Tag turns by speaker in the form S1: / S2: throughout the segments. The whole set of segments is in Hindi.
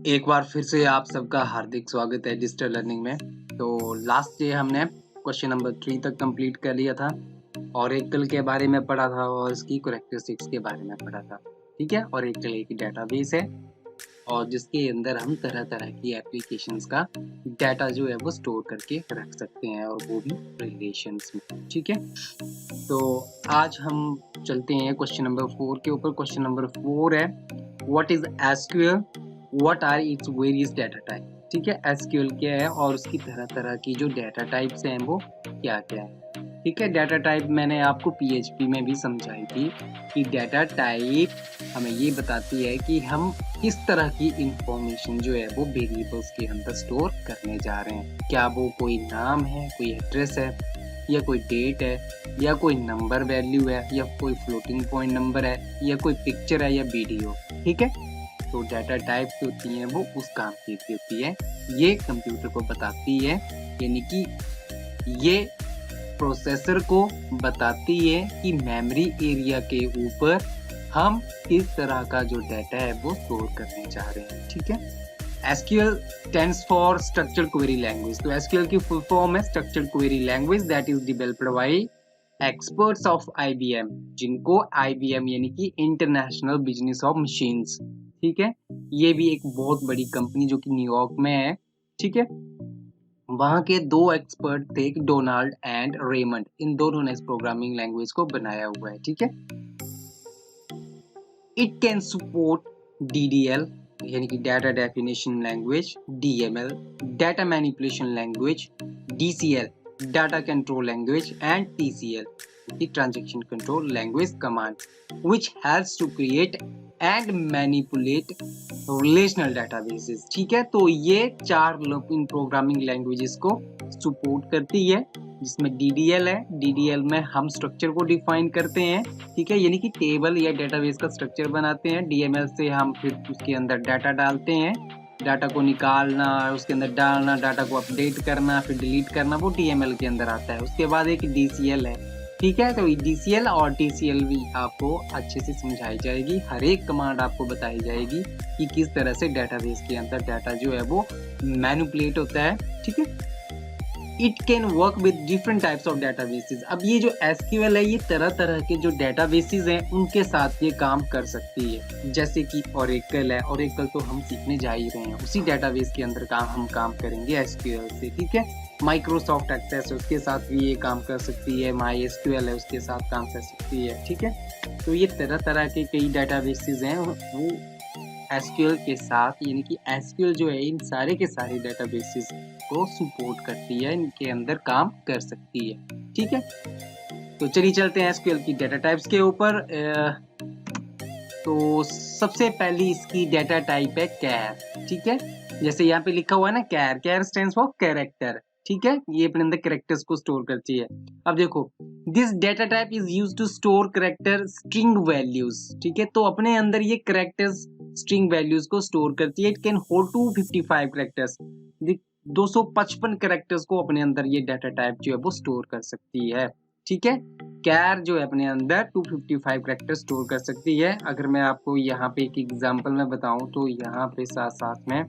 S1: एक बार फिर से आप सबका हार्दिक स्वागत है डिजिटल लर्निंग में। तो लास्ट डे हमने क्वेश्चन नंबर 3 तक कंप्लीट कर लिया था। ऑरेकल के बारे में पढ़ा था और इसकी कैरेक्टरिस्टिक्स के बारे में पढ़ा था। ठीक है, ऑरेकल एक डेटाबेस है और जिसके अंदर हम तरह तरह की एप्लीकेशंस का डाटा जो है वो स्टोर करके रख सकते हैं और वो भी रिलेशंस में। ठीक है, तो आज हम चलते हैं क्वेश्चन नंबर 4 के ऊपर। क्वेश्चन नंबर 4 है what is SQL, what are its various data type. ठीक है, एसक्यूएल क्या है और उसकी तरह तरह की जो डाटा टाइप्स हैं वो क्या क्या है। ठीक है, डाटा टाइप मैंने आपको पीएचपी में भी समझाई थी कि डाटा टाइप हमें ये बताती है कि हम किस तरह की इंफॉर्मेशन जो है वो वेरिएबल्स के अंदर स्टोर करने जा रहे हैं। क्या वो कोई नाम है, कोई एड्रेस है, या कोई डेट है, या कोई नंबर वैल्यू है, या कोई फ्लोटिंग पॉइंट नंबर है, या कोई पिक्चर है, या वीडियो। ठीक है, तो डाटा टाइप जो होती हैं वो उस काम की होती है। ये कंप्यूटर को बताती है, यानी कि ये प्रोसेसर को बताती है कि मेमोरी एरिया के ऊपर हम किस तरह का जो डाटा है वो स्टोर करने जा रहे हैं। ठीक है, SQL stands for Structured Query Language। तो SQL की फुल फॉर्म है Structured Query Language that is developed by experts of IBM, जिनको IBM यानी कि इंटरनेशनल बिजनेस ऑफ मशीन्स। ठीक है, ये भी एक बहुत बड़ी कंपनी जो कि न्यूयॉर्क में है। ठीक है, वहां के दो एक्सपर्ट थे, डोनाल्ड एंड रेमंड। इन दोनों ने इस प्रोग्रामिंग लैंग्वेज को बनाया हुआ है। ठीक है, इट कैन सपोर्ट DDL यानी कि data definition language, DML data manipulation language, DCL data control language and TCL transaction control language command which helps to create and manipulate relational databases. ठीक है, तो ये चार इन प्रोग्रामिंग लैंग्वेजेस को सपोर्ट करती है, जिसमें DDL है। DDL में हम स्ट्रक्चर को डिफाइन करते हैं। ठीक है, यानी कि टेबल या डेटाबेस का स्ट्रक्चर बनाते हैं। DML से हम फिर उसके अंदर डाटा डालते हैं, डाटा को निकालना, उसके अंदर डालना, डाटा को अपडेट करना, फिर डिलीट करना, वो DML के अंदर आता है। उसके बाद एक DCL है। ठीक है, तो DCL और TCL भी आपको अच्छे से समझाई जाएगी। हर एक कमांड आपको बताई जाएगी कि किस तरह से डेटाबेस के अंदर डाटा जो है वो मैनिपुलेट होता है। ठीक है, it can work with different types of databases. अब ये जो SQL है ये तरह तरह के जो डेटाबेसेस हैं उनके साथ ये काम कर सकती है। जैसे कि ओरेकल है, ओरेकल तो हम सीखने जा ही रहे हैं, उसी डेटाबेस के अंदर हम काम करेंगे SQL से। ठीक है, माइक्रोसॉफ्ट एक्सेस है उसके साथ भी ये काम कर सकती है, MySQL है उसके साथ काम कर सकती है। ठीक है, तो ये तरह तरह के कई डेटाबेसेस हैं वो SQL के साथ, यानी कि SQL जो है इन सारे के सारे डेटाबेसेस को सपोर्ट करती है, इनके अंदर काम कर सकती है। ठीक है, तो चलिए चलते हैं SQL की डाटा टाइप्स के ऊपर। तो सबसे पहली इसकी डाटा टाइप है कैर। ठीक है, जैसे यहाँ पे लिखा हुआ है ना कैर, कैर स्टैंड्स फॉर कैरेक्टर। ठीक है, ये अपने अंदर कैरेक्टर्स को स्टोर करती है। अब देखो, this data type is used to store character string values. ठीक है, तो अपने अंदर ये कैरेक्टर्स स्ट्रिंग वैल्यूज को स्टोर करती है। It can hold 255 characters, 255 characters को अपने अंदर ये डाटा टाइप जो है वो स्टोर कर सकती है। ठीक है, कैर जो है अपने अंदर 255 कैरेक्टर स्टोर कर सकती है। अगर मैं आपको यहाँ पे एक एग्जांपल में बताऊं तो यहाँ पे साथ साथ में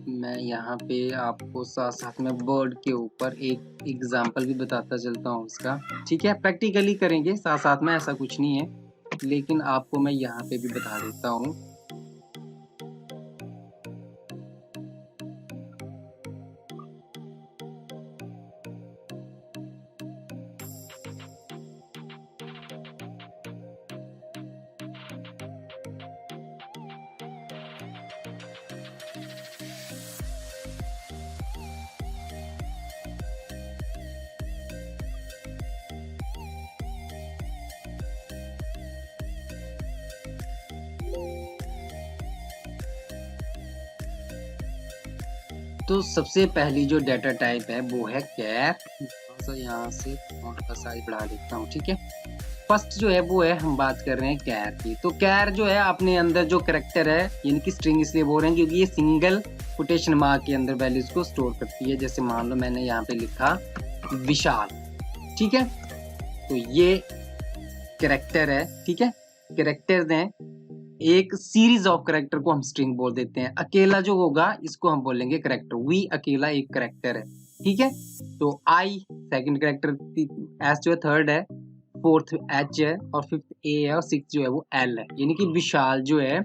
S1: मैं यहाँ पे आपको साथ साथ में वर्ड के ऊपर एक एग्जांपल भी बताता चलता हूँ इसका। ठीक है, प्रैक्टिकली करेंगे साथ साथ में, ऐसा कुछ नहीं है, लेकिन आपको मैं यहाँ पे भी बता देता हूँ। तो सबसे पहली जो डाटा टाइप है वो है कैर। यहाँ से फॉन्ट का साइज बढ़ा देता हूँ। ठीक है, फर्स्ट जो है वो है, हम बात कर रहे हैं कैर की। तो कैर जो है अपने अंदर जो कैरेक्टर है, यानी कि स्ट्रिंग इसलिए बोल रहे हैं क्योंकि ये सिंगल कोटेशन मार्क के अंदर वैल्यूज को स्टोर करती है। जैसे मान लो मैंने यहाँ पे लिखा विशाल। ठीक है, तो ये कैरेक्टर है। ठीक है, कैरेक्टर्स हैं एक सीरीज ऑफ करेक्टर को हम स्ट्रिंग बोल देते हैं। अकेला जो होगा इसको हम बोलेंगे करेक्टर। वी अकेला एक करेक्टर है, ठीक है। तो आई सेकंड करेक्टर, एस जो है थर्ड है, फोर्थ एच है और फिफ्थ ए है और सिक्स जो है वो एल है। यानी कि विशाल जो है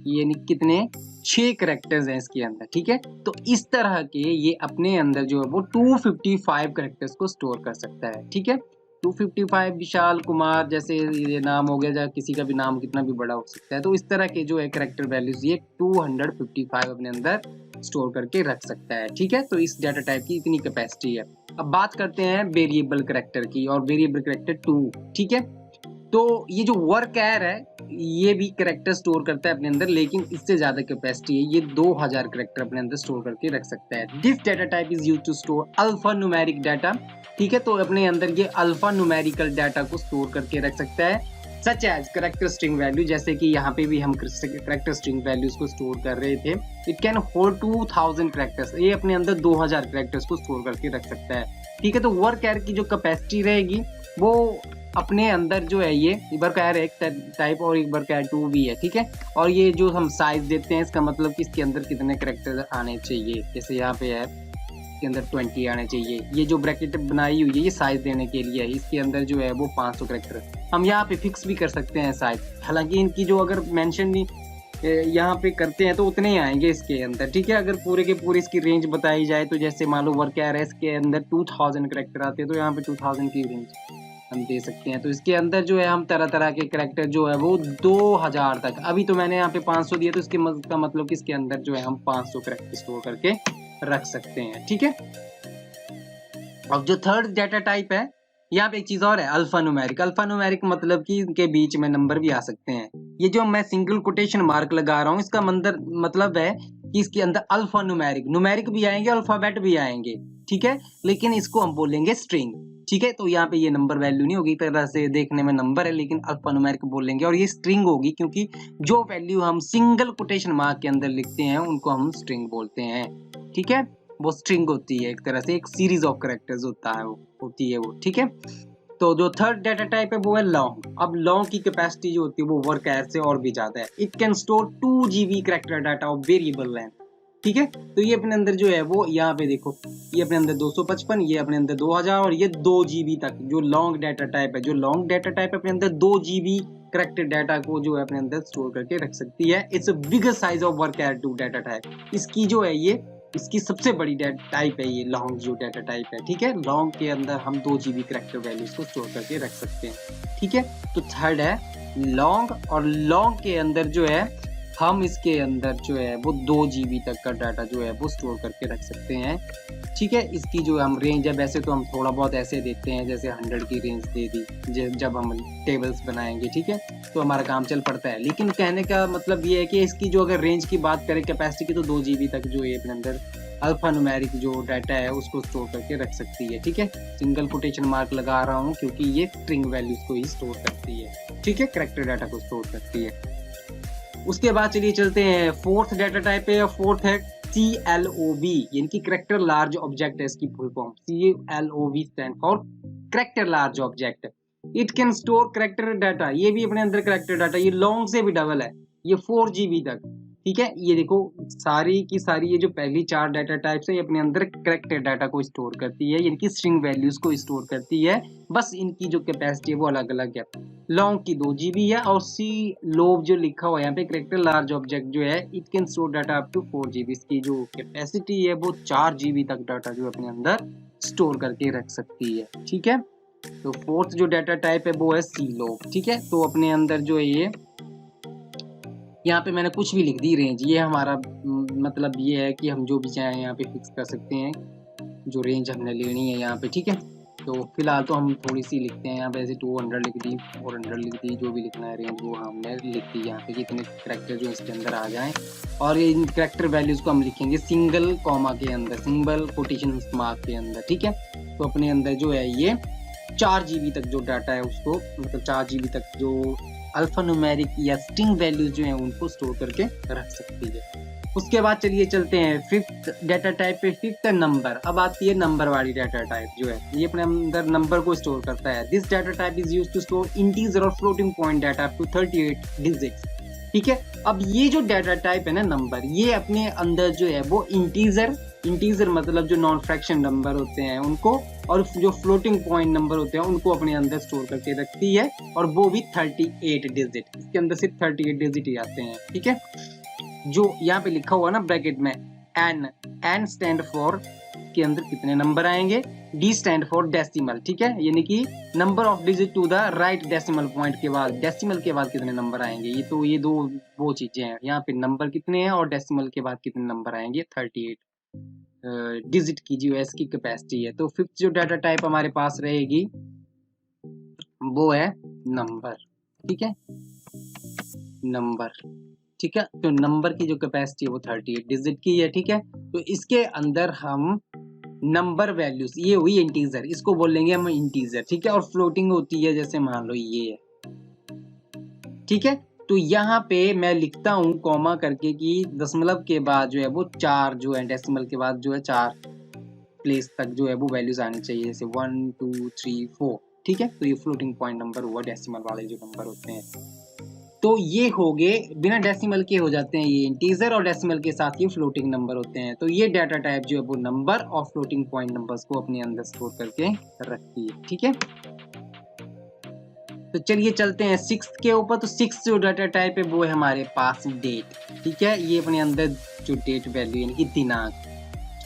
S1: यानी कितने 6 करेक्टर्स हैं इसके अंदर, ठीक है। तो इस तरह के ये अपने अंदर जो है वो 255 करेक्टर्स को स्टोर कर सकता है, ठीक है। 255 विशाल कुमार जैसे ये नाम हो गया, या किसी का भी नाम कितना भी बड़ा हो सकता है। तो इस तरह के जो है करेक्टर वैल्यूज ये 255 अपने अंदर स्टोर करके रख सकता है, ठीक है। तो इस डाटा टाइप की इतनी कैपेसिटी है। अब बात करते हैं वेरिएबल करेक्टर की, और वेरिएबल करेक्टर 2, ठीक है। तो ये जो वर्कर है ये भी करेक्टर स्टोर करता है अपने अंदर, लेकिन इससे ज्यादा कैपेसिटी है, ये 2000 करेक्टर अपने अंदर स्टोर करके रख सकता है। This data type is used to store alphanumeric data, ठीक है। तो अपने अंदर ये अल्फा न्यूमेरिकल डाटा को स्टोर करके रख सकता है, such as character string value, जैसे कि यहाँ पे भी हम करेक्टर स्ट्रिंग वैल्यूज को स्टोर कर रहे थे। इट कैन होल्ड 2000 करेक्टर्स, ये अपने अंदर 2000 करेक्टर्स को स्टोर करके रख सकता है, ठीक है। तो वर्कर की जो कैपेसिटी रहेगी वो अपने अंदर जो है ये वर्कर एक टाइप और एक वर्कर 2 भी है, ठीक है। और ये जो हम साइज देते हैं इसका मतलब कि इसके अंदर कितने करेक्टर आने चाहिए, जैसे यहाँ पे है इसके अंदर 20 आने चाहिए। ये जो ब्रैकेट बनाई हुई है ये साइज देने के लिए है, इसके अंदर जो है वो 500 करेक्टर हम यहाँ पे फिक्स भी कर सकते हैं साइज। हालांकि इनकी जो अगर मेंशन यहाँ पे करते हैं तो उतने ही आएंगे इसके अंदर, ठीक है। अगर पूरे के पूरे इसकी रेंज बताई जाए तो जैसे मान लो वर्कर है इसके अंदर 2000 करेक्टर आते हैं, तो यहाँ पे 2000 की रेंज हम दे सकते हैं। तो इसके अंदर जो है हम तरह तरह के करेक्टर जो है वो 2000 तक, अभी तो मैंने यहाँ पे 500 दिया, तो इसके का मतलब कि इसके अंदर जो है हम 500 करेक्टर स्टोर करके रख सकते हैं, ठीक है। अब जो थर्ड डाटा टाइप है, यहाँ पे एक चीज और है, अल्फा न्यूमेरिक। अल्फा न्यूमेरिक मतलब कि इनके बीच में नंबर भी आ सकते हैं। ये जो मैं सिंगल कोटेशन मार्क लगा रहा हूँ इसका मतलब है कि इसके अंदर अल्फा न्यूमेरिक भी आएंगे, अल्फाबेट भी आएंगे, ठीक है। लेकिन इसको हम बोलेंगे स्ट्रिंग, ठीक है। तो यहाँ पे ये नंबर वैल्यू नहीं होगी, तरह से देखने में नंबर है लेकिन अल्फा न्यूमेरिक बोलेंगे, और ये स्ट्रिंग होगी क्योंकि जो वैल्यू हम सिंगल कोटेशन मार्क के अंदर लिखते हैं उनको हम स्ट्रिंग बोलते हैं, ठीक है। वो स्ट्रिंग होती है, एक तरह से एक सीरीज ऑफ कैरेक्टर्स होता है, वो होती है वो, ठीक है। तो जो थर्ड डाटा टाइप है वो है लॉन्ग। अब लॉन्ग की कैपेसिटी जो होती है वो वर्कर से और भी ज्यादा है। It can store 2 GB character data of variable length, ठीक है। तो ये अपने अंदर जो है वो यहाँ पे देखो, ये अपने अंदर 255, ये अपने अंदर 2000 और ये 2 GB तक जो लॉन्ग डाटा टाइप है। जो लॉन्ग डाटा टाइप अपने अंदर 2 GB करेक्टेड डाटा को जो है अपने अंदर स्टोर करके रख सकती है। It's a bigger size of worker 2 data type. इसकी जो है ये इसकी सबसे बड़ी टाइप है ये लॉन्ग जो डाटा टाइप है, ठीक है। लॉन्ग के अंदर हम 2 GB करेक्टर वैल्यूज को स्टोर करके रख सकते हैं, ठीक है। तो थर्ड है लॉन्ग, और लॉन्ग के अंदर जो है हम इसके अंदर जो है वो 2 GB तक का डाटा जो है वो स्टोर करके रख सकते हैं, ठीक है। इसकी जो हम रेंज है, वैसे तो हम थोड़ा बहुत ऐसे देते हैं जैसे 100 की रेंज दे दी जब हम टेबल्स बनाएंगे, ठीक है, तो हमारा काम चल पड़ता है। लेकिन कहने का मतलब ये है कि इसकी जो अगर रेंज की बात करें कैपेसिटी की, तो 2 GB तक जो है अपने अंदर अल्फा न्यूमेरिक जो डाटा है उसको स्टोर करके रख सकती है, ठीक है। सिंगल कोटेशन मार्क लगा रहा हूँ क्योंकि ये स्ट्रिंग वैल्यूज को ही स्टोर करती है, ठीक है, कैरेक्टर डाटा को स्टोर करती है। उसके बाद चलिए चलते हैं फोर्थ डाटा टाइप है। फोर्थ है CLOB, यानी कि कैरेक्टर लार्ज ऑब्जेक्ट है इसकी full form. CLOB stand for character large object. It can store character data, ये भी अपने अंदर कैरेक्टर डाटा, ये लॉन्ग से भी डबल है, ये 4 GB तक, ठीक है। ये देखो सारी की सारी ये जो पहली 4 डाटा टाइप्स है ये अपने अंदर कैरेक्टर डाटा को स्टोर करती है, यानी कि स्ट्रिंग वैल्यूज को स्टोर करती है, बस इनकी जो कैपेसिटी है वो अलग अलग है। लॉन्ग की 2 GB है, और CLOB जो लिखा हुआ है यहाँ पे कैरेक्टर लार्ज ऑब्जेक्ट जो है, it can store data up to 4 GB। इसकी जो कैपेसिटी है वो 4 GB तक डाटा जो अपने अंदर स्टोर करके रख सकती है, ठीक है। तो फोर्थ जो डाटा टाइप है वो है CLOB, ठीक है। तो अपने अंदर जो है ये यहाँ पे मैंने कुछ भी लिख दी रेंज, ये हमारा मतलब ये है कि हम जो भी चाहें यहाँ पे फिक्स कर सकते हैं जो रेंज हमने लेनी है यहाँ पे, ठीक है। तो फिलहाल तो हम थोड़ी सी लिखते हैं यहाँ पे, ऐसे 200 लिख दी, 400 लिख दी, जो भी लिखना है रेंज वो हमने लिख दी यहाँ पे, कितने कैरेक्टर जो इसके अंदर आ जाएं। और ये इन कैरेक्टर वैल्यूज को हम लिखेंगे सिंगल कॉमा के अंदर, सिंगल कोटेशन मार्क के अंदर, ठीक है। तो अपने अंदर जो है ये 4 GB तक जो डाटा है उसको, मतलब 4 GB तक जो अल्फा न्यूमेरिक या स्ट्रिंग वैल्यूज जो है उनको स्टोर करके रख सकती है। उसके बाद चलिए चलते हैं फिफ्थ डाटा टाइप पे। फिफ्थ है नंबर। अब आती है नंबर वाली डाटा टाइप जो है, ये अपने अंदर नंबर को स्टोर करता है। This data type is used to store integer और floating point data up to 38 digits. ठीक है। अब ये जो डाटा टाइप है ना नंबर, ये अपने अंदर जो है वो इंटीजर मतलब जो नॉन फ्रैक्शन नंबर होते हैं उनको, और जो फ्लोटिंग पॉइंट नंबर होते हैं उनको अपने अंदर स्टोर करके रखती है, और वो भी 38 डिजिट। इसके अंदर सिर्फ 38 डिजिट ही आते हैं। ठीक है, जो यहाँ पे लिखा हुआ ना ब्रैकेट में एन स्टैंड फॉर के अंदर कितने नंबर आएंगे, डी स्टैंड फॉर डेसिमल। ठीक है, यानी कि number of digit to the right decimal point के बाद, डेसिमल के बाद कितने नंबर आएंगे। ये तो ये दो वो चीजें हैं, यहाँ पे नंबर कितने हैं और डेसिमल के बाद कितने नंबर आएंगे। 38 डिजिट की जो है इसकी कैपेसिटी है। तो फिफ्थ जो डाटा टाइप हमारे पास रहेगी वो है नंबर। ठीक है, नंबर। ठीक है, तो नंबर की जो कैपेसिटी है वो 38 डिजिट की है। ठीक है, तो इसके अंदर हम नंबर वैल्यूज, ये हुई इंटीजर, इसको बोलेंगे हम इंटीजर। ठीक है, और फ्लोटिंग होती है, जैसे मान लो ये है। ठीक है, तो यहाँ पे मैं लिखता हूँ कॉमा करके कि दशमलव के बाद जो है वो 4 जो है, डेसिमल के बाद जो है 4 प्लेस तक जो है वो वैल्यूज आनी चाहिए, जैसे 1 2 3 4। ठीक है, तो ये फ्लोटिंग पॉइंट नंबर हुआ, डेसिमल वाले जो नंबर होते हैं। तो ये हो गए बिना डेसिमल के हो जाते हैं ये इंटीजर, और डेसिमल के साथ ये फ्लोटिंग नंबर होते हैं। तो ये डाटा टाइप जो है वो नंबर और फ्लोटिंग पॉइंट नंबर्स को अपने अंदर स्टोर करके रखती है। ठीक है, तो चलिए चलते हैं सिक्स्थ के ऊपर। तो सिक्स्थ जो डाटा टाइप है वो है हमारे पास डेट। ठीक है, ये अपने अंदर जो डेट वैल्यू यानी कि दिनांक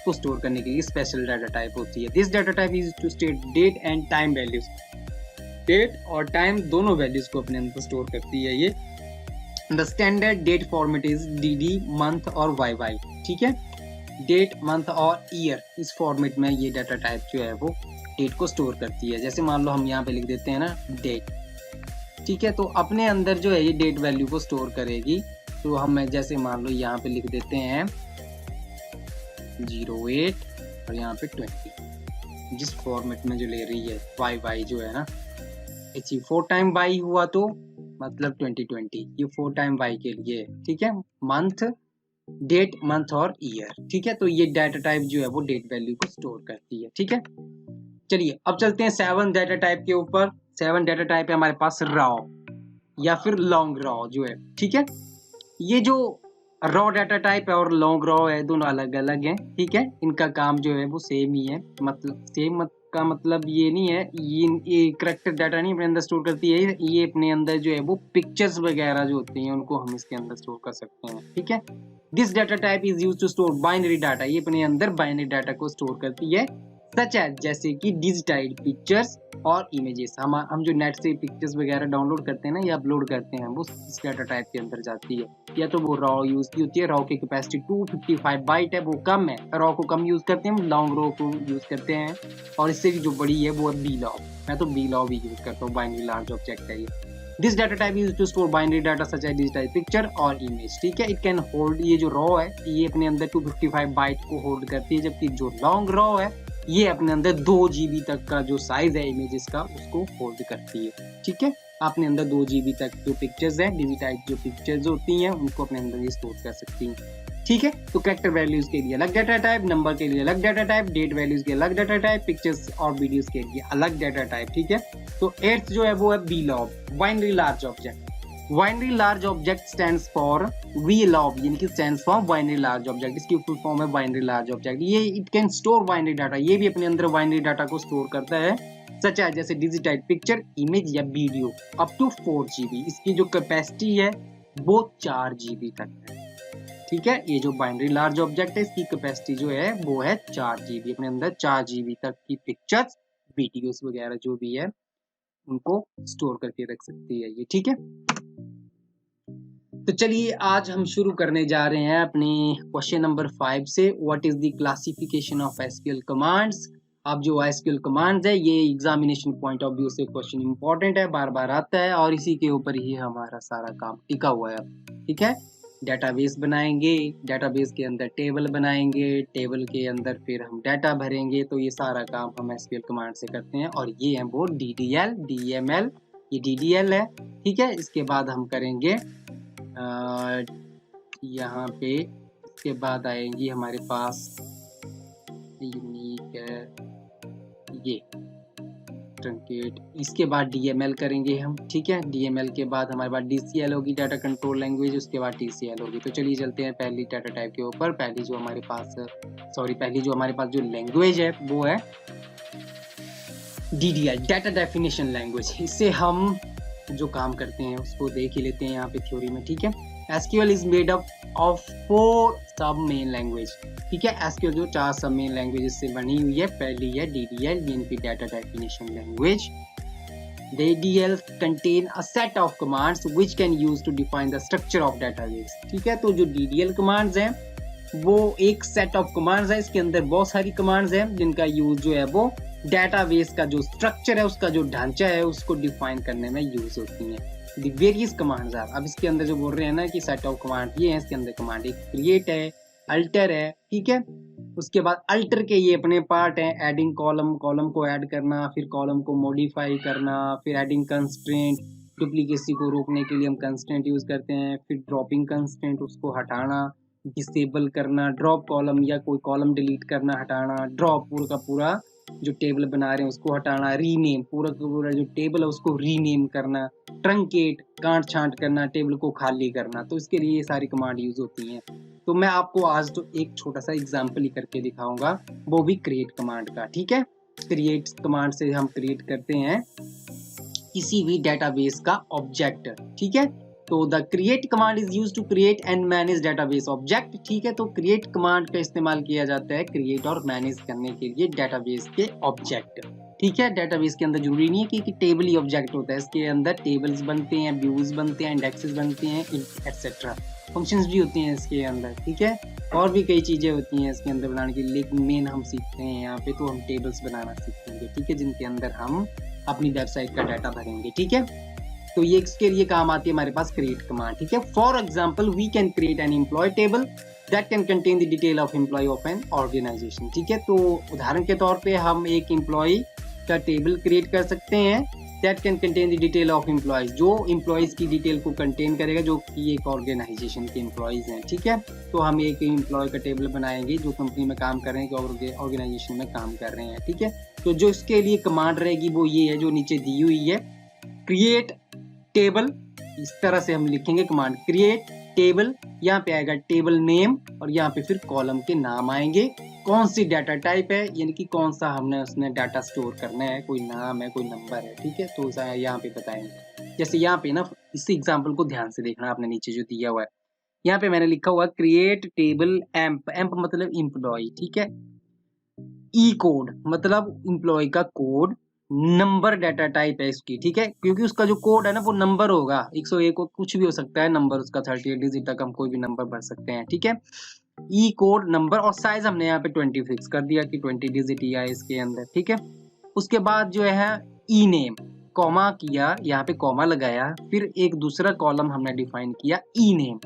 S1: को स्टोर करने के लिए स्पेशल डाटा टाइप होती है। This data type is to state date and time values. Date और टाइम दोनों वैल्यूज को अपने अंदर स्टोर करती है ये। The standard date format is dd, month और YY। ठीक है, डेट, मंथ और ईयर, इस फॉर्मेट में ये डाटा टाइप जो है वो डेट को स्टोर करती है। जैसे मान लो हम यहाँ पे लिख देते हैं ना डेट। ठीक है, तो अपने अंदर जो है ये डेट वैल्यू को स्टोर करेगी। तो हम जैसे मान लो यहाँ पे लिख देते हैं 08 और यहाँ पे 20, जिस फॉर्मेट में जो ले रही है YY जो है ना, 4 टाइम Y हुआ तो मतलब 2020, ये 4 टाइम Y के लिए। ठीक है, मंथ, डेट, मंथ और ईयर। ठीक है, तो ये डाटा टाइप जो है वो डेट वैल्यू को स्टोर करती है। ठीक है, चलिए अब चलते हैं 7 डाटा टाइप के ऊपर। 7 डाटा टाइप है हमारे पास रॉ या फिर लॉन्ग रॉ जो है। ठीक है, ये जो रॉ डाटा टाइप है और लॉन्ग रॉ है, दोनों अलग अलग हैं। ठीक है, इनका काम जो है वो सेम ही है, मतलब सेम का मतलब ये नहीं है ये करेक्टर डाटा नहीं अपने अंदर स्टोर करती है, ये अपने अंदर जो है वो पिक्चर्स वगैरह जो होती हैं उनको हम इसके अंदर स्टोर कर सकते हैं। ठीक है, this data type is used to store binary data. ये अपने अंदर बाइनरी डाटा को स्टोर करती है, सच है जैसे कि डिजिटाइज्ड पिक्चर्स और इमेजेस। हम जो नेट से पिक्चर्स वगैरह डाउनलोड करते हैं ना या अपलोड करते हैं, वो इस डाटा टाइप के अंदर जाती है। या तो वो रॉ यूज की होती है, रॉ की कैपेसिटी 255 बाइट है, वो कम है, रॉ को कम यूज करते हैं, लॉन्ग रॉ को यूज करते हैं। और इससे भी जो बड़ी है वो है बीलॉग। मैं तो बीलॉग भी यूज करता हूँ, बाइनरी लार्ज ऑब्जेक्ट है ये। This data type is to store binary data such as digitized picture और इमेज। ठीक है, इट कैन होल्ड, ये जो रॉ है ये अपने अंदर 255 बाइट को होल्ड करती है, जबकि जो लॉन्ग रॉ है ये अपने अंदर 2 GB तक का जो साइज है इमेजेस का उसको होल्ड करती है। ठीक है, अपने अंदर 2 GB तक जो पिक्चर्स है, डिजिटाइज्ड जो पिक्चर्स होती हैं उनको अपने अंदर ये स्टोर कर सकती हैं। ठीक है, तो कैरेक्टर वैल्यूज के लिए अलग डाटा टाइप, नंबर के लिए अलग डाटा टाइप, डेट वैल्यूज के अलग डाटा टाइप, पिक्चर्स और वीडियोस के लिए अलग डाटा टाइप। ठीक है, तो 8th जो है वो है BLOB, binary large object. Binary large object stands for VLOB, यानी कि stands for binary large object. इसकी फुल फॉर्म है बाइनरी लार्ज ऑब्जेक्ट। ये it can store binary data, ये भी अपने अंदर बाइनरी डाटा को स्टोर करता है, सच है जैसे डिजिटाइज्ड पिक्चर, इमेज या वीडियो अप टू 4 GB। इसकी जो कैपेसिटी है वो 4 GB तक है। ठीक है, ये जो बाइनरी लार्ज ऑब्जेक्ट है इसकी कैपेसिटी जो है वो है 4 GB, अपने अंदर 4 GB तक की पिक्चर्स, वीडियोस वगैरह जो भी है उनको स्टोर करके रख सकती है ये। ठीक है, तो चलिए आज हम शुरू करने जा रहे हैं अपने क्वेश्चन नंबर 5 से। What is the classification of SQL commands. अब जो SQL कमांड्स है ये एग्जामिनेशन पॉइंट ऑफ व्यू से क्वेश्चन इंपॉर्टेंट है, बार बार आता है और इसी के ऊपर ही हमारा सारा काम टिका हुआ है। ठीक है, डेटाबेस बनाएंगे, डेटाबेस के अंदर टेबल बनाएंगे, टेबल के अंदर फिर हम डाटा भरेंगे, तो ये सारा काम हम SQL कमांड से करते हैं। और ये है वो DDL, DML, ये DDL है। ठीक है, इसके बाद हम करेंगे यहाँ पे, इसके बाद आएंगी हमारे पास यूनिक ये ट्रंकेट, इसके बाद DML करेंगे हम, ठीक है। DML के बाद हमारे पास DCL होगी, डाटा कंट्रोल लैंग्वेज, उसके बाद TCL होगी। तो चलिए चलते हैं पहली डाटा टाइप के ऊपर। पहली जो हमारे पास जो लैंग्वेज है वो है DDL, डाटा डेफिनेशन लैंग्वेज। इससे हम जो काम करते हैं उसको देख ही लेते हैं यहाँ पे थ्योरी में, ठीक है। SQL is made up of 4 सब मेन लैंग्वेज, ठीक है। SQL जो 4 सब मेन लैंग्वेज से बनी हुई है। पहली है DDL, यानी data definition language. DDL contain a set of commands which can use to define the structure of database, ठीक है। तो जो DDL commands हैं वो एक सेट ऑफ कमांड्स है, इसके अंदर बहुत सारी कमांड्स हैं जिनका यूज जो है वो डेटाबेस का जो स्ट्रक्चर है, उसका जो ढांचा है, उसको डिफाइन करने में यूज होती हैं। द वेरियस कमांड्स आर, अब इसके अंदर जो बोल रहे हैं ना कि सेट ऑफ कमांड ये है, इसके अंदर कमांड एक क्रिएट है, अल्टर है, ठीक है। उसके बाद अल्टर के ये अपने पार्ट हैं, एडिंग कॉलम, कॉलम को ऐड करना, फिर कॉलम को मॉडिफाई करना, फिर एडिंग कंस्ट्रेंट, डुप्लीकेसी को रोकने के लिए हम कंस्ट्रेंट यूज करते हैं, फिर ड्रॉपिंग कंस्ट्रेंट, उसको हटाना, डिसेबल करना, ड्रॉप कॉलम या कोई कॉलम डिलीट करना, हटाना, ड्रॉप पूरा का पूरा जो टेबल बना रहे हैं उसको हटाना, रीनेम पूरा का पूरा जो टेबल है उसको रीनेम करना, ट्रंकेट काट छांट करना, टेबल को खाली करना। तो इसके लिए ये सारी कमांड यूज होती हैं। तो मैं आपको आज तो एक छोटा सा एग्जांपल ही करके दिखाऊंगा, वो भी क्रिएट कमांड का, ठीक है। क्रिएट कमांड से हम क्रिएट करते हैं किसी भी डेटाबेस का ऑब्जेक्ट, ठीक है। तो the create command is used to create and manage database object, ठीक है। तो क्रिएट कमांड का इस्तेमाल किया जाता है क्रिएट और मैनेज करने के लिए डेटाबेस के ऑब्जेक्ट, ठीक है। डेटाबेस के अंदर जरूरी नहीं है कि टेबल ही ऑब्जेक्ट होता है, इसके अंदर टेबल्स बनते हैं, व्यूज बनते हैं, इंडेक्सेस बनते हैं, एक्सेट्रा फंक्शंस भी होते हैं इसके अंदर, ठीक है। और भी कई चीजें होती हैं इसके अंदर बनाने के लिए, लेकिन मेन हम सीखते हैं यहाँ पे तो हम टेबल्स बनाना सीखेंगे, ठीक है, जिनके अंदर हम अपनी वेबसाइट का डाटा भरेंगे, ठीक है। तो ये इसके लिए काम आती है हमारे पास क्रिएट कमांड, ठीक है। For example we can create an employee table that can contain the detail of employee of an organisation, ठीक है। तो उदाहरण के तौर पे हम एक एम्प्लॉय का टेबल क्रिएट कर सकते हैं that can contain the detail of employees, जो एम्प्लॉयज की डिटेल को कंटेन करेगा जो कि एक ऑर्गेनाइजेशन के एम्प्लॉयज हैं, ठीक है। तो हम एक एम्प्लॉय का टेबल बनाएंगे जो कंपनी में काम कर रहे हैं, ऑर्गेनाइजेशन में काम कर रहे हैं, ठीक है। तो जो इसके लिए कमांड रहेगी वो ये है जो नीचे दी हुई है, क्रिएट टेबल। इस तरह से हम लिखेंगे कमांड क्रिएट टेबल, यहाँ पे आएगा टेबल नेम और यहाँ पे फिर कॉलम के नाम आएंगे, कौन सी डाटा टाइप है, यानी कि कौन सा हमने उसमें डाटा स्टोर करना है, कोई नाम है, कोई नंबर है, ठीक है। तो यहाँ पे बताएंगे। जैसे यहाँ पे ना इस एग्जाम्पल को ध्यान से देखना, आपने नीचे जो दिया हुआ है यहाँ पे मैंने लिखा हुआ क्रिएट टेबल एम्प, एम्प मतलब एम्प्लॉय, ठीक है। ई कोड मतलब एम्प्लॉय का कोड, नंबर डाटा टाइप है इसकी, ठीक है, क्योंकि उसका जो कोड है ना वो नंबर होगा, 101 कुछ भी हो सकता है नंबर उसका, 38 डिजिट तक हम कोई भी नंबर भर सकते हैं, ठीक है। ई कोड नंबर और साइज हमने यहाँ पे 20 फिक्स कर दिया कि 20 डिजिट ही है इसके अंदर, ठीक है। उसके बाद जो है ई नेम, कॉमा किया, यहाँ पे कॉमा लगाया, फिर एक दूसरा कॉलम हमने डिफाइन किया ई नेम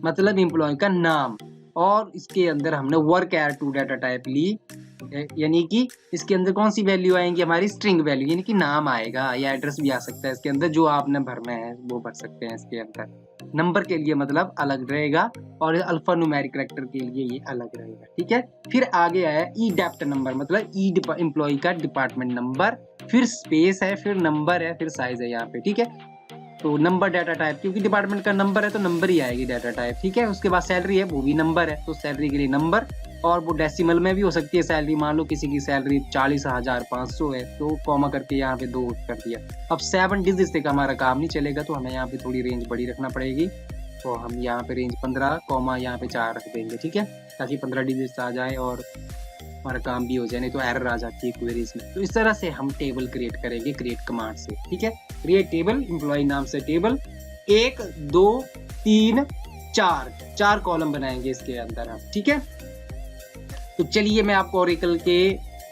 S1: मतलब एम्प्लॉय का नाम, और इसके अंदर हमने varchar two data type ली, यानी कि इसके अंदर कौन सी वैल्यू आएंगी हमारी स्ट्रिंग वैल्यू, यानी कि नाम आएगा या एड्रेस भी आ सकता है इसके अंदर, जो आपने भरना है वो भर सकते हैं इसके अंदर। नंबर के लिए मतलब अलग रहेगा और अल्फा न्यूमेरिक कैरेक्टर के लिए ये अलग रहेगा, ठीक है। फिर आगे आया ई डेप्ट नंबर मतलब ई एम्प्लॉय का डिपार्टमेंट नंबर, फिर स्पेस है, फिर नंबर है, फिर साइज है यहाँ पे, ठीक है। तो नंबर डाटा टाइप, क्योंकि डिपार्टमेंट का नंबर है तो नंबर ही आएगी डाटा टाइप, ठीक है। उसके बाद सैलरी है वो भी नंबर है, तो सैलरी के लिए नंबर, और वो डेसिमल में भी हो सकती है सैलरी, मान लो किसी की सैलरी 40,500 है तो कॉमा करके यहाँ पे 2 कर दिया। अब 7 डिजिट से हमारा काम नहीं चलेगा तो हमें यहाँ पे थोड़ी रेंज बड़ी रखना पड़ेगी, तो हम यहाँ पे रेंज 15 कॉमा यहाँ पे 4 रख देंगे, ठीक है, ताकि 15 डिजिट आ जाए और हमारा काम भी हो जाए, नहीं तो एरर आ जाती है क्वेरीज में। तो इस तरह से हम टेबल क्रिएट करेंगे क्रिएट कमांड से, ठीक है। क्रिएट टेबल, एम्प्लॉय नाम से टेबल, 1 2 3 4 कॉलम बनाएंगे इसके अंदर हम, ठीक है। तो चलिए मैं आपको ओरेकल के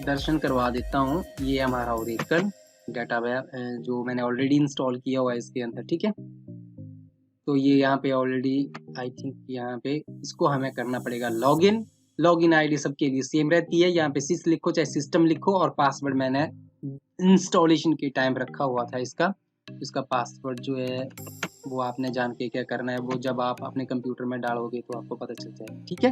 S1: दर्शन करवा देता हूँ। ये हमारा ओरेकल डाटाबेस जो मैंने ऑलरेडी इंस्टॉल किया हुआ है इसके अंदर, ठीक है। तो ये यहाँ पे ऑलरेडी आई थिंक यहाँ पे इसको हमें करना पड़ेगा लॉगिन। लॉगिन आईडी सबके लिए सेम रहती है, यहाँ पे सिस लिखो चाहे सिस्टम लिखो, और पासवर्ड मैंने इंस्टॉलेशन के टाइम रखा हुआ था इसका पासवर्ड जो है वो आपने जान के क्या करना है, वो जब आप अपने कंप्यूटर में डालोगे तो आपको पता चल जाएगा, ठीक है।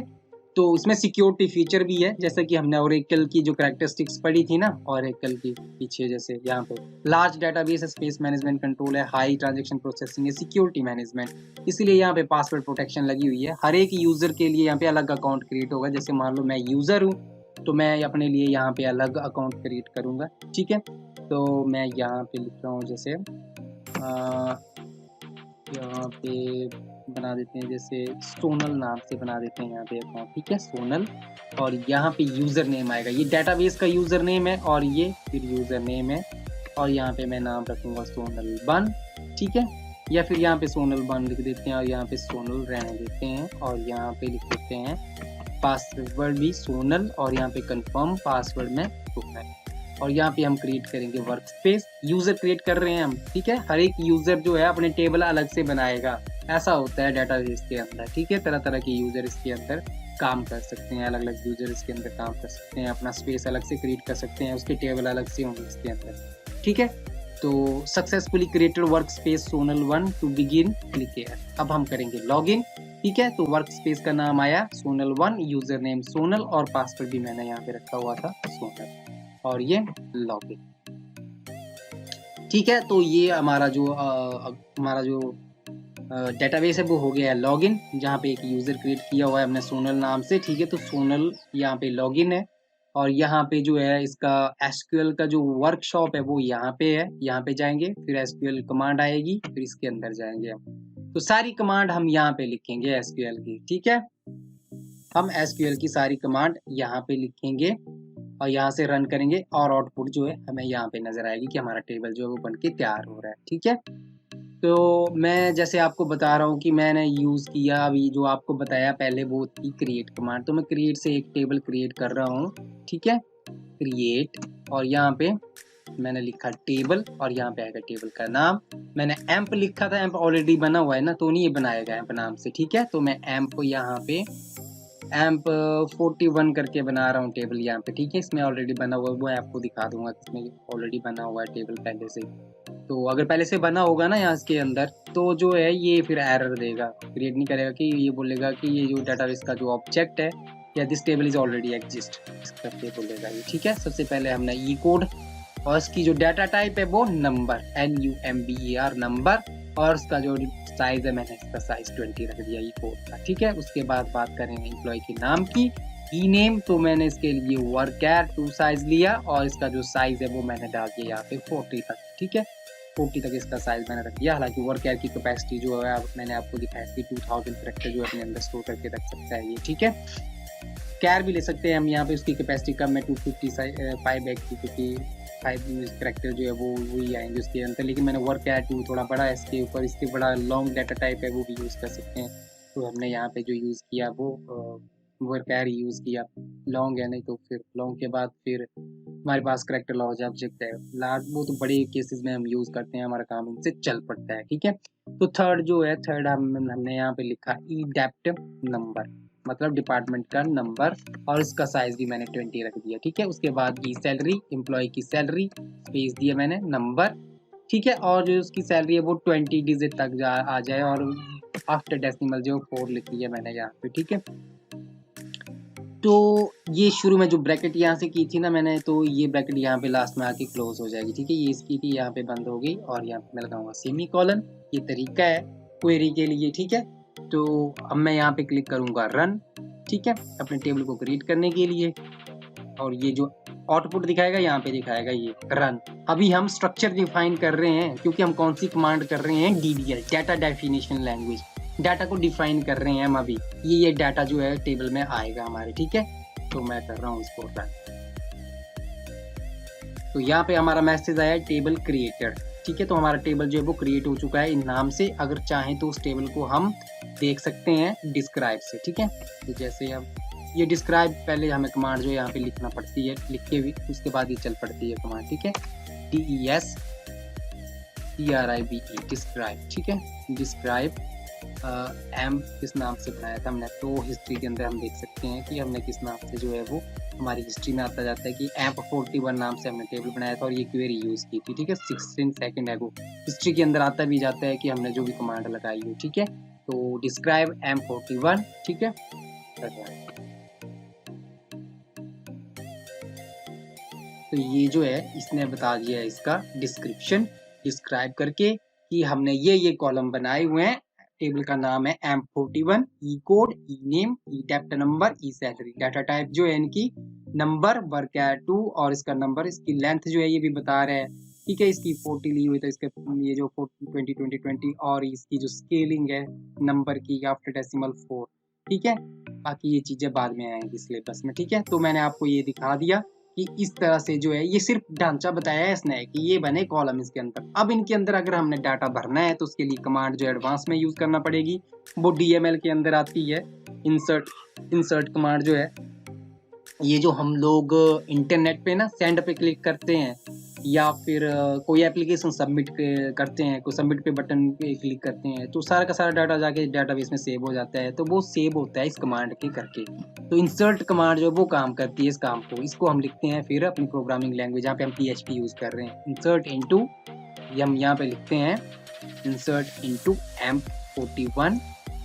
S1: तो इसमें सिक्योरिटी फीचर भी है, जैसे कि हमने ओरेकल की जो कैरेक्टरिस्टिक्स पढ़ी थी ना, ओरेकल की पीछे, जैसे यहाँ पे लार्ज डेटाबेस है, स्पेस मैनेजमेंट कंट्रोल है, हाई ट्रांजैक्शन प्रोसेसिंग है, सिक्योरिटी मैनेजमेंट, इसीलिए यहाँ पे पासवर्ड प्रोटेक्शन लगी हुई है। हर एक यूजर के लिए यहाँ पे अलग अकाउंट क्रिएट होगा। जैसे मान लो मैं यूजर हूँ तो मैं अपने लिए यहाँ पे अलग अकाउंट क्रिएट करूँगा, ठीक है। तो मैं यहाँ पे लिख रहा हूँ, जैसे यहाँ पे बना देते हैं, जैसे सोनल नाम से बना देते हैं यहाँ पे अकाउंट, ठीक है, सोनल। और यहाँ पे यूज़र नेम आएगा, ये डेटाबेस का यूज़र नेम है और ये फिर यूज़र नेम है, और यहाँ पे मैं नाम रखूँगा सोनल बन, ठीक है। या फिर यहाँ पे सोनल बन लिख देते हैं और यहाँ पे सोनल रहने देते हैं, और यहाँ पे लिख देते हैं पासवर्ड भी सोनल, और यहाँ पे कंफर्म पासवर्ड में रखना है। और यहाँ पे हम क्रिएट करेंगे वर्क स्पेस, यूजर क्रिएट कर रहे हैं हम, ठीक है। हर एक यूजर जो है अपने टेबल अलग से बनाएगा, ऐसा होता है डेटाबेस के अंदर, ठीक है। तरह तरह के यूजर इसके अंदर काम कर सकते हैं, अलग अलग यूजर इसके अंदर काम कर सकते हैं, अपना स्पेस अलग से क्रिएट कर सकते हैं, उसके टेबल अलग से होंगे इसके अंदर, ठीक है। तो successfully created workspace Sonal 1 to begin, click here. अब हम करेंगे लॉगिन, ठीक है। तो वर्क स्पेस का नाम आया सोनल 1, यूजर नेम सोनल, और पासवर्ड भी मैंने यहाँ पे रखा हुआ था सोनल, और ये लॉगिन, ठीक है। तो ये हमारा जो डेटाबेस है वो हो गया है लॉगिन, जहाँ पे एक यूजर क्रिएट किया हुआ है हमने सोनल नाम से, ठीक है। तो सोनल यहाँ पे लॉगिन है, और यहाँ पे जो है इसका एसक्यूएल का जो वर्कशॉप है वो यहाँ पे है, यहाँ पे जाएंगे, फिर एसक्यूएल कमांड आएगी, फिर इसके अंदर जाएंगे हम। तो सारी कमांड हम यहाँ पे लिखेंगे एसक्यूएल की, ठीक है। हम एसक्यूएल की सारी कमांड यहाँ पे लिखेंगे और यहाँ से रन करेंगे, और आउटपुट जो है हमें यहाँ पे नजर आएगी कि हमारा टेबल जो है वो बन के तैयार हो रहा है, ठीक है। तो मैं जैसे आपको बता रहा हूँ कि मैंने यूज़ किया, अभी जो आपको बताया पहले वो थी क्रिएट कमांड। तो मैं क्रिएट से एक टेबल क्रिएट कर रहा हूँ, ठीक है, क्रिएट, और यहाँ पे मैंने लिखा टेबल, और यहाँ पे आएगा टेबल का नाम। मैंने एम्प लिखा था, एम्प ऑलरेडी बना हुआ है ना, तो नहीं ये बनाएगा एम्प नाम से, ठीक है। तो मैं एम्प यहाँ पे एम्प 41 करके बना रहा हूँ टेबल यहाँ पे, ठीक है। इसमें ऑलरेडी बना हुआ है, वो आपको दिखा दूंगा, इसमें ऑलरेडी बना हुआ है टेबल पहले से। तो अगर पहले से बना होगा ना यहाँ के अंदर, तो जो है ये फिर एरर देगा, क्रिएट नहीं करेगा, कि ये बोलेगा कि ये जो डाटाबेस का जो ऑब्जेक्ट है या this table is already exist, इस करके बोलेगा ये, ठीक है। सबसे पहले हमने ई कोड, और इसकी जो डाटा टाइप है वो नंबर, NUMBER नंबर, और उसका जो साइज है मैंने इसका साइज 20 रख दिया ई कोड का, ठीक है। उसके बाद बात करेंगे एम्प्लॉय के नाम की, ई नेम, तो मैंने इसके लिए वर्कर 2 साइज लिया, और इसका जो साइज है वो मैंने डाल दिया यहाँ पे 40 तक, ठीक है। 40 तक इसका साइज मैंने रख दिया। हालांकि वर्कर की कैपेसिटी जो है मैंने आपको दिखाया कि 2000 कैरेक्टर जो अपने अंदर स्टोर करके रख सकता है ये, ठीक है। कैर भी ले सकते हैं हम, यहाँ पे उसकी कैपेसिटी कम है, 255 कैरेक्टर जो है वो वही आएंगे उसके अंदर, लेकिन मैंने वर्क कैर 2 थोड़ा बड़ा है इसके ऊपर, इसके बड़ा लॉन्ग डाटा टाइप है वो भी यूज़ कर सकते हैं। तो हमने यहाँ पे जो यूज़ किया वो वर्क कैर यूज़ किया, लॉन्ग है, नहीं तो फिर लॉन्ग के बाद फिर हमारे पास करेक्टर लॉज ऑब्जेक्ट है लार्ज, वो तो बड़े केसेस में हम यूज़ करते हैं, हमारा काम इनसे चल पड़ता है, ठीक है। तो थर्ड जो है, थर्ड हमने यहाँ पे लिखा ई डेप्ट नंबर, मतलब डिपार्टमेंट का नंबर, और इसका साइज भी मैंने 20 रख दिया, ठीक है। उसके बाद की सैलरी, एम्प्लॉय की सैलरी, स्पेस दिया मैंने नंबर, ठीक है। और जो उसकी सैलरी है वो 20 डिजिट तक आ जाए, और आफ्टर डेसिमल जो 4 लिख दिया मैंने यहाँ पे, ठीक है। तो ये शुरू में जो ब्रैकेट यहाँ से की थी ना मैंने, तो ये ब्रैकेट यहाँ पे लास्ट में आके क्लोज हो जाएगी, ठीक है। ये इसकी थी, यहाँ पे बंद हो गई, और यहाँ पे मैं लगाऊंगा सेमी कॉलन। ये तरीका है क्वेरी के लिए, ठीक है। तो अब मैं यहाँ पे क्लिक करूंगा रन, ठीक है, अपने टेबल को क्रिएट करने के लिए, और ये जो आउटपुट दिखाएगा यहाँ पे दिखाएगा ये रन। अभी हम स्ट्रक्चर डिफाइन कर रहे हैं, क्योंकि हम कौन सी कमांड कर रहे हैं, DDL, data definition language, data को डिफाइन कर रहे हैं हम अभी। ये डाटा जो है टेबल में आएगा हमारे, ठीक है। तो मैं कर रहा हूँ इसको रन। तो यहाँ पे हमारा मैसेज आया टेबल क्रिएटेड, ठीक है। तो हमारा टेबल जो है वो क्रिएट हो चुका है इन नाम से। अगर चाहें तो उस टेबल को हम देख सकते हैं डिस्क्राइब से, ठीक है। तो जैसे हम ये डिस्क्राइब, पहले हमें कमांड जो है यहाँ पे लिखना पड़ती है, लिख के भी उसके बाद ये चल पड़ती है कमांड, ठीक है। DESCRIBE डिस्क्राइब, ठीक है। डिस्क्राइब एम किस नाम से बनाया था हमने, तो हिस्ट्री के अंदर हम देख सकते हैं कि हमने किस नाम से जो है वो हमारी हिस्ट्री में आता जाता है कि एम्प 41 नाम से हमने टेबल बनाया था और ये क्वेरी यूज़ की थी, ठीक है। 16 सेकंड है वो हिस्ट्री के अंदर आता भी जाता है कि हमने जो भी कमांड लगाई हो, ठीक है। तो डिस्क्राइब एम्प 41, ठीक है। तो ये जो है इसने बता दिया है इसका डिस्क्राइब करके कि हमने ये कॉलम बनाए हुए हैं। टेबल का नाम है M41, ई कोड, ई नेम, ई डेप्ट नंबर, ई सैलरी। डाटा टाइप जो है इनकी नंबर, वर्क है 2 और इसका नंबर, इसकी लेंथ जो है ये भी बता रहे हैं। ठीक है, इसकी 40 ली हुई तो इसके ये जो 40 20 20 20 और इसकी जो स्केलिंग है नंबर की आफ्टर डेसिमल 4। ठीक है, बाकी ये चीजें बाद में आएंगी सिलेबस में। ठीक है, तो मैंने आपको ये दिखा दिया कि इस तरह से जो है ये सिर्फ ढांचा बताया है इसने कि ये बने कॉलम इसके अंदर। अब इनके अंदर अगर हमने डाटा भरना है तो उसके लिए कमांड जो एडवांस में यूज करना पड़ेगी, वो DML के अंदर आती है। इंसर्ट कमांड जो है ये जो हम लोग इंटरनेट पे ना सेंड पे क्लिक करते हैं या फिर कोई एप्लीकेशन सबमिट करते हैं, कोई सबमिट पे बटन पे क्लिक करते हैं तो सारा का सारा डाटा जाके डाटाबेस में सेव हो जाता है। तो वो सेव होता है इस कमांड के करके। तो इंसर्ट कमांड जो वो काम करती है इस काम को। इसको हम लिखते हैं फिर अपनी प्रोग्रामिंग लैंग्वेज, जहाँ पे हम PHP यूज कर रहे हैं। इंसर्ट इनटू, हम यहाँ पे लिखते हैं इंसर्ट इनटू M41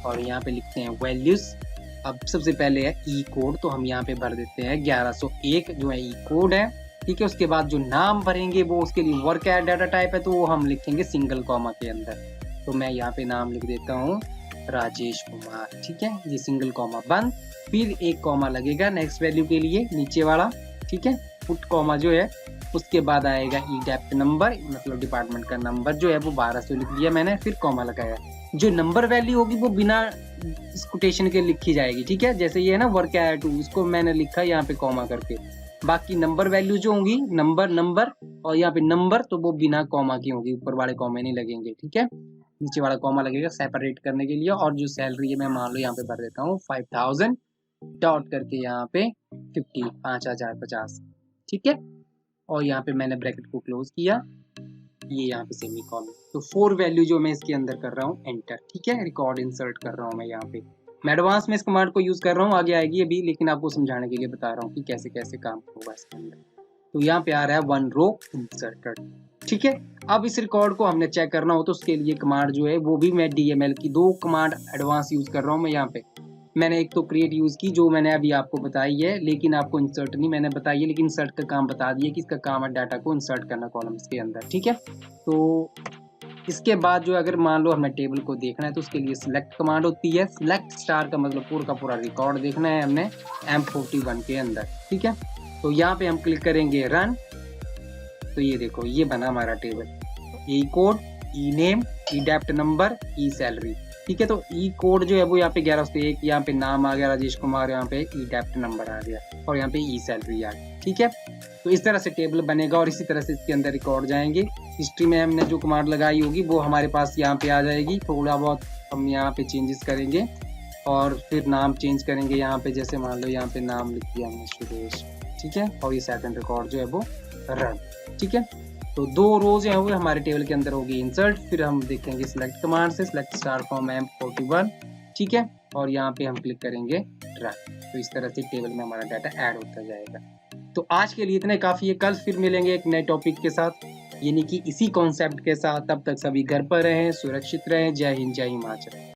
S1: और यहाँ पे लिखते हैं वैल्यूज। अब सबसे पहले है ई कोड, तो हम यहाँ पे भर देते हैं 1101 जो है ई कोड है। ठीक है, उसके बाद जो नाम भरेंगे वो उसके लिए वर्क ऐड डाटा टाइप है तो वो हम लिखेंगे सिंगल कॉमा के अंदर। तो मैं यहाँ पे नाम लिख देता हूँ राजेश कुमार। ठीक है, ये सिंगल कॉमा बंद, फिर एक कॉमा लगेगा नेक्स्ट वैल्यू के लिए नीचे वाला। ठीक है, पुट कॉमा जो है उसके बाद आएगा ई डेप्ट नंबर, मतलब डिपार्टमेंट का नंबर जो है वो 1200 लिख दिया मैंने, फिर कॉमा लगाया। जो नंबर वैल्यू होगी वो बिना कोटेशन के लिखी जाएगी। ठीक है, जैसे ये है ना वर्क ऐड 2, इसको मैंने लिखा यहाँ पे कॉमा करके। बाकी नंबर वैल्यू जो होंगी नंबर और यहाँ पे नंबर, तो वो बिना कॉमा की होगी, ऊपर वाले कॉमे नहीं लगेंगे। ठीक है, नीचे वाला कॉमा लगेगा सेपरेट करने के लिए। और जो सैलरी है मैं मान लो यहाँ पे भर देता हूँ 5000 डॉट करके यहाँ पे 50,50। ठीक है, और यहाँ पे मैंने ब्रैकेट को क्लोज किया, ये यहाँ पे सेमीकोलन। तो 4 वैल्यू जो मैं इसके अंदर कर रहा हूँ एंटर। ठीक है, रिकॉर्ड इंसर्ट कर रहा हूँ मैं यहाँ पे। मैं एडवांस में इस कमांड को यूज कर रहा हूँ, आगे आएगी अभी, लेकिन आपको समझाने के लिए बता रहा हूँ कि कैसे कैसे काम होगा इसके अंदर। तो यहाँ पे आ रहा है 1 रो इंसर्टेड। ठीक है, अब इस रिकॉर्ड को हमने चेक करना हो तो उसके लिए कमांड जो है वो भी मैं DML की 2 कमांड एडवांस यूज कर रहा हूँ मैं यहाँ पे। मैंने एक तो क्रिएट यूज की जो मैंने अभी आपको बताई है, लेकिन आपको इंसर्ट नहीं मैंने बताई है, लेकिन इंसर्ट का काम बता दिया कि इसका काम है डाटा को इंसर्ट करना कॉलम्स के अंदर। ठीक है, तो इसके बाद जो अगर मान लो हमें टेबल को देखना है तो उसके लिए सिलेक्ट कमांड होती है। सिलेक्ट स्टार का मतलब पूरा का पूरा रिकॉर्ड देखना है हमने M41 के अंदर। ठीक है, तो यहाँ पे हम क्लिक करेंगे रन, तो ये देखो ये बना हमारा टेबल, ई कोड, ई नेम, ई डेप्ट नंबर, ई सैलरी। ठीक है, तो ई कोड जो है वो यहाँ पे 1101, यहाँ पे नाम आ गया राजेश कुमार, यहाँ पे ई डेप्ट नंबर आ गया और यहाँ पे ई सैलरी आ गई। ठीक है, तो इस तरह से टेबल बनेगा और इसी तरह से इसके अंदर रिकॉर्ड जाएंगे। हिस्ट्री में हमने जो कमांड लगाई होगी वो हमारे पास यहाँ पे आ जाएगी। थोड़ा बहुत हम यहाँ पे चेंजेस करेंगे और फिर नाम चेंज करेंगे यहाँ पे, जैसे मान लो यहाँ पे नाम लिख दिया हमने सुरेश। ठीक है, और ये सेकंड रिकॉर्ड जो है वो रन। ठीक है, तो 2 रोज हैं वो हमारे टेबल के अंदर होगी इंसर्ट, फिर हम देखेंगे सिलेक्ट कमांड से सिलेक्ट स्टार फ्रॉम M41। ठीक है, और यहाँ पे हम क्लिक करेंगे रन। तो इस तरह से टेबल में हमारा डाटा ऐड होता जाएगा। तो आज के लिए इतने काफी है, कल फिर मिलेंगे एक नए टॉपिक के साथ, यानी कि इसी कॉन्सेप्ट के साथ। तब तक सभी घर पर रहें, सुरक्षित रहें। जय हिंद, जय हिमाचल।